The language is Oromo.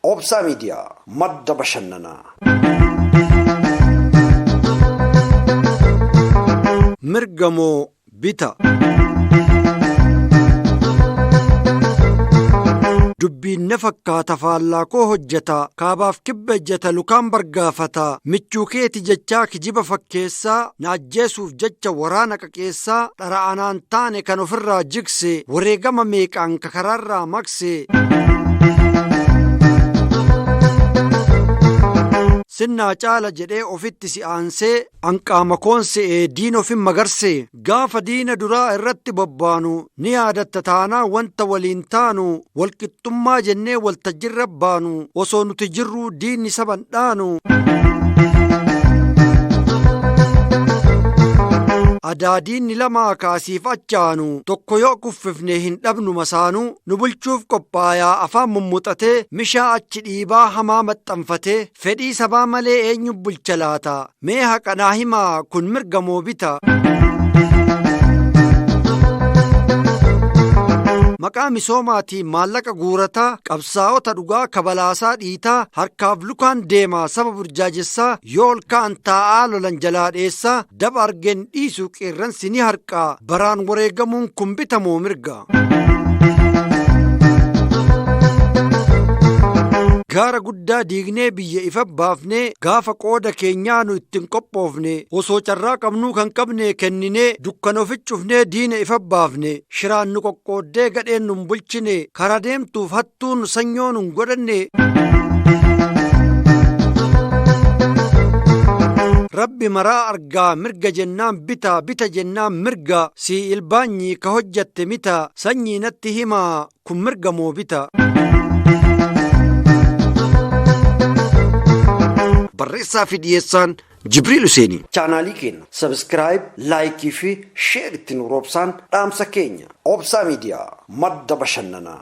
Obsa Media madda bashannanaa. Mirgamoo bita. Dubbiin na fakkaata faallaa koo hojjeta kaabaaf kibba ejjeta lukaan bargaafata michuu keeti jechaa kijiba fakkeessaa na ajjeesuuf jecha waraana qaqeessaa dhara anaan taane kan ofirraa jigse wareegama meeqaan kakaraarraa makse. Sinnaa caala jedhee ofitti si aansee anqaama koonsee diin ofin magarse gaafa diina duraa irratti bobbaanu ni yaadatta taanaa wanta waliin taanu walqixxummaa jennee waltajjirra baanu osoo nuti jirruu diinni saban dhaanu. Adaadiinni lamaa kaasiif achaanu tokko yoo kuffifne hin dhabnu masaanuu nu bulchuuf qophaayaa afaan mummuxatee mishaa achi dhiibaa hamaa maxxanfatee fedhii sabaa malee eenyu bulcha laata mee haqanaa himaa kun mirgamoo bita. Maqaa misoomaatiin maallaqa guurataa qabsaa'ota dhugaa kabalaasaa dhiitaa harkaaf lukaan deemaa saba burjaajessaa yoo ol ka'an taa'aa lolan jalaa dheessaa daba argeen dhiisuu qeerransi ni harqaa baraan wareegamuun kun bitamoo mirga. Gaara guddaa diignee biyya ifa baafnee gaafa qooda keenyaa nu ittiin qophoofne osoo carraa qabnuu kan qabne kenninee dukkana oficcufnee diina ifa baafne shiraan nu qoqqooddee gadheen nun bulchine karaa deemtuuf hattuun sanyoo nun godhanne. Rabbi maraa argaa mirga jennaan bita bita jennaan mirga si ilbaanyi ka hojjatte mita sanyii natti himaa kun mirgamoo bita. Barreessaa fi dhiyeessaan Jibriil Huseenii. Chaanaalii keenya sabskiraayib, laayikii fi sheer ittiin roobsaan dhaamsa keenya Obsa Miidiyaa madda bashannanaa.